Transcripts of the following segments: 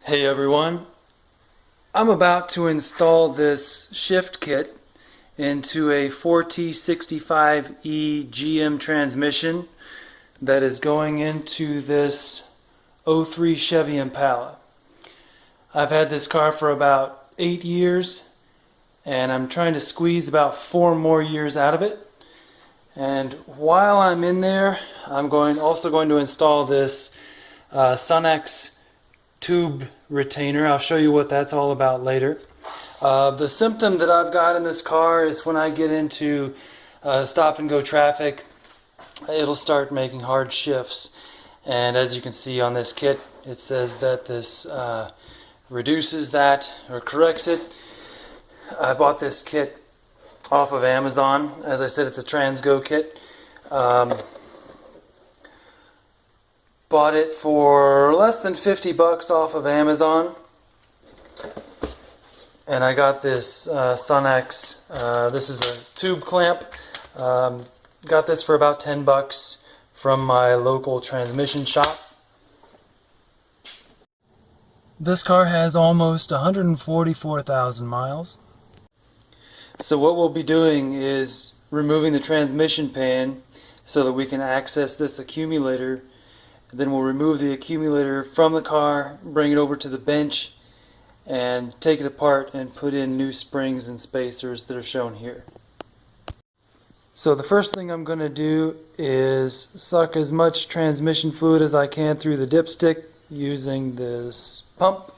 Hey everyone, I'm about to install this shift kit into a 4T65E GM transmission that is going into this '03 Chevy Impala. I've had this car for about 8 years and I'm trying to squeeze about 4 more years out of it. And while I'm in there, I'm also going to install this Sunex tube retainer. I'll show you what that's all about later. The symptom that I've got in this car is when I get into stop and go traffic, it'll start making hard shifts. And as you can see on this kit, it says that this reduces that or corrects it. I bought this kit off of Amazon. As I said, it's a Transgo kit. Bought it for less than 50 bucks off of Amazon, and I got this Sunex. This is a tube clamp. Got this for about 10 bucks from my local transmission shop. This car has almost 144,000 miles. So what we'll be doing is removing the transmission pan so that we can access this accumulator. Then we'll remove the accumulator from the car, bring it over to the bench, and take it apart and put in new springs and spacers that are shown here. So the first thing I'm going to do is suck as much transmission fluid as I can through the dipstick using this pump.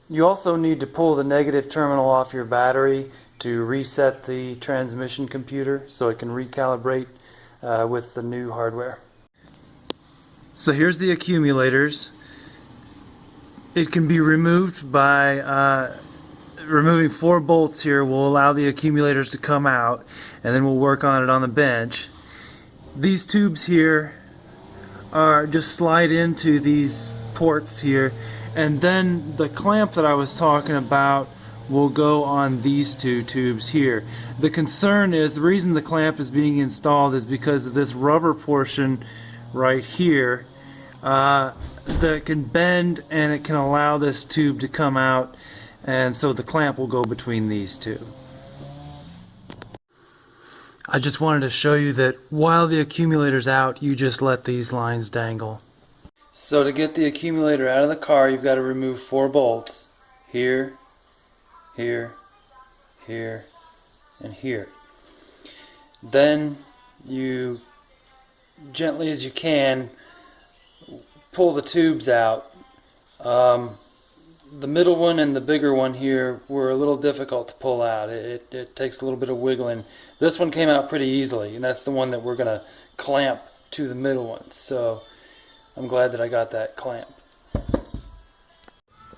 You also need to pull the negative terminal off your battery to reset the transmission computer so it can recalibrate with the new hardware. So here's the accumulators. It can be removed by removing 4 bolts here will allow the accumulators to come out, and then we'll work on it on the bench. These tubes here are just slide into these ports here, and then the clamp that I was talking about will go on these 2 tubes here. The concern is, the reason the clamp is being installed is because of this rubber portion right here that can bend, and it can allow this tube to come out, and so the clamp will go between these 2. I just wanted to show you that while the accumulator's out, you just let these lines dangle. So to get the accumulator out of the car, you've got to remove 4 bolts. Here, here, here, and here. Then you gently as you can pull the tubes out. The middle one and the bigger one here were a little difficult to pull out. It takes a little bit of wiggling. This one came out pretty easily, and that's the one that we're going to clamp to the middle one. So I'm glad that I got that clamp.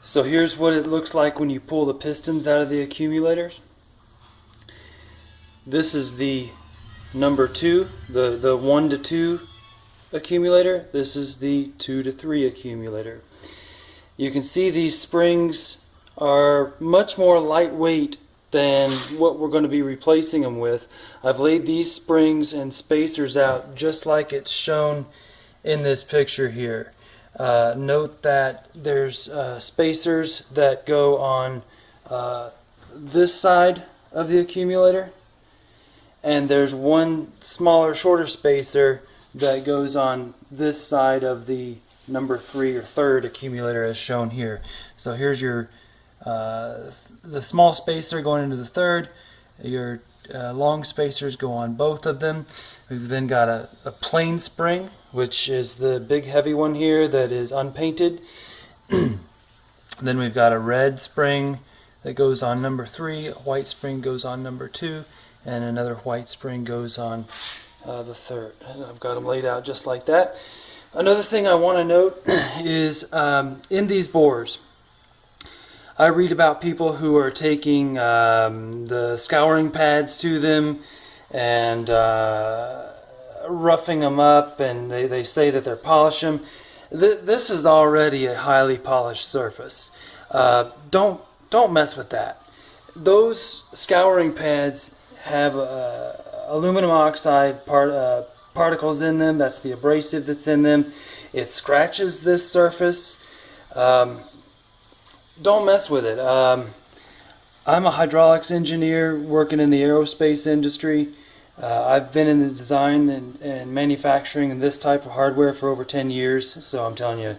So here's what it looks like when you pull the pistons out of the accumulators. This is the number 2, the 1 to 2 accumulator. This is the 2 to 3 accumulator. You can see these springs are much more lightweight than what we're going to be replacing them with. I've laid these springs and spacers out just like it's shown in this picture here. Note that there's spacers that go on this side of the accumulator, and there's one smaller, shorter spacer that goes on this side of the number 3 or 3rd accumulator as shown here. So here's your the small spacer going into the 3rd. Your long spacers go on both of them. We've then got a plain spring, which is the big heavy one here that is unpainted. Then we've got a red spring that goes on number 3, a white spring goes on number 2, and another white spring goes on the 3rd. And I've got them laid out just like that. Another thing I want to note is in these bores, I read about people who are taking the scouring pads to them and roughing them up, and they say that they're polish them. This is already a highly polished surface. Don't mess with that. Those scouring pads have aluminum oxide particles in them. That's the abrasive that's in them. It scratches this surface. Don't mess with it. I'm a hydraulics engineer working in the aerospace industry. I've been in the design and manufacturing of this type of hardware for over 10 years, so I'm telling you,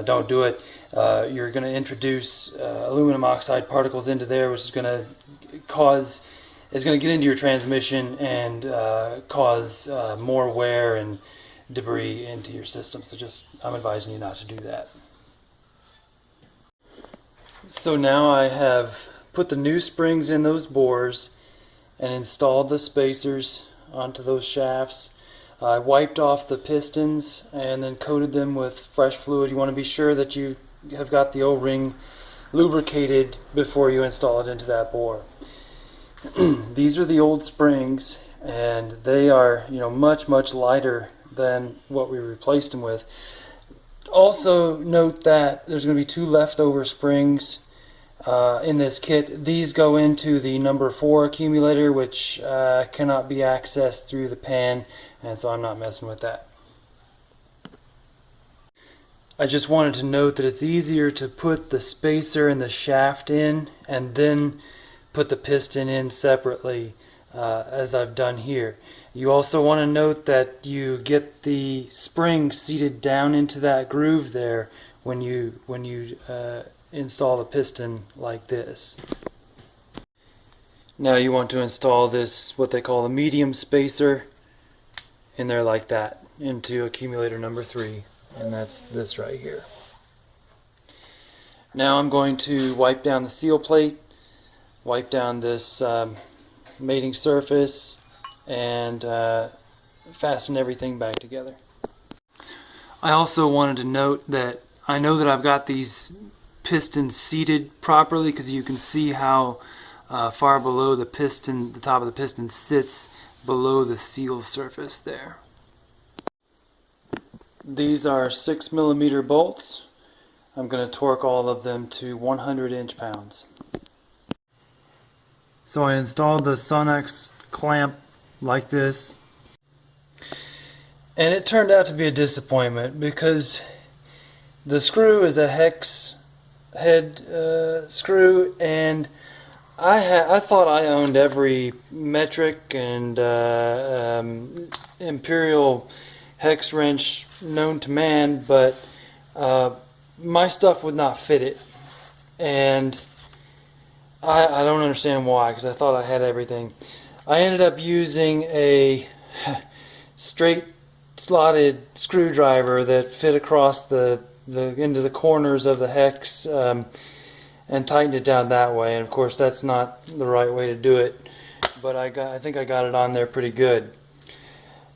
don't do it. You're going to introduce aluminum oxide particles into there, which is going to get into your transmission and cause more wear and debris into your system. So I'm advising you not to do that. So now I have put the new springs in those bores and installed the spacers onto those shafts. I wiped off the pistons and then coated them with fresh fluid. You want to be sure that you have got the O-ring lubricated before you install it into that bore. These are the old springs, and they are, much lighter than what we replaced them with. Also note that there's going to be 2 leftover springs in this kit. These go into the number 4 accumulator, which cannot be accessed through the pan, and so I'm not messing with that. I just wanted to note that it's easier to put the spacer and the shaft in and then put the piston in separately, as I've done here. You also want to note that you get the spring seated down into that groove there when you install the piston like this. Now you want to install this, what they call a medium spacer, in there like that, into accumulator number 3, and that's this right here. Now I'm going to wipe down the seal plate, wipe down this mating surface, and fasten everything back together. I also wanted to note that I know that I've got these pistons seated properly, because you can see how far below the piston, the top of the piston sits below the seal surface there. These are 6mm bolts. I'm going to torque all of them to 100 inch-pounds. So I installed the Sonex clamp like this, and it turned out to be a disappointment because the screw is a hex head screw, and I thought I owned every metric and imperial hex wrench known to man, but my stuff would not fit it, and I don't understand why, because I thought I had everything. I ended up using a straight slotted screwdriver that fit across into the corners of the hex, and tightened it down that way. And of course that's not the right way to do it, but I think I got it on there pretty good.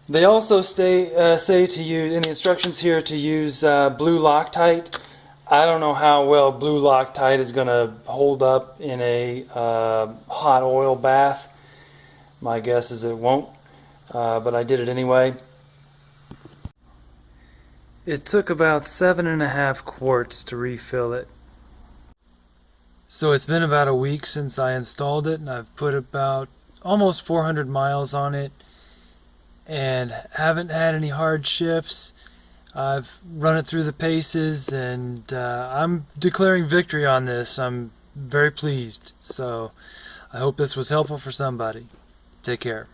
They also say to use, in the instructions here, to use blue Loctite. I don't know how well blue Loctite is going to hold up in a hot oil bath. My guess is it won't, but I did it anyway. It took about 7.5 quarts to refill it. So it's been about a week since I installed it, and I've put about almost 400 miles on it and haven't had any hard shifts. I've run it through the paces, and I'm declaring victory on this. I'm very pleased. So I hope this was helpful for somebody. Take care.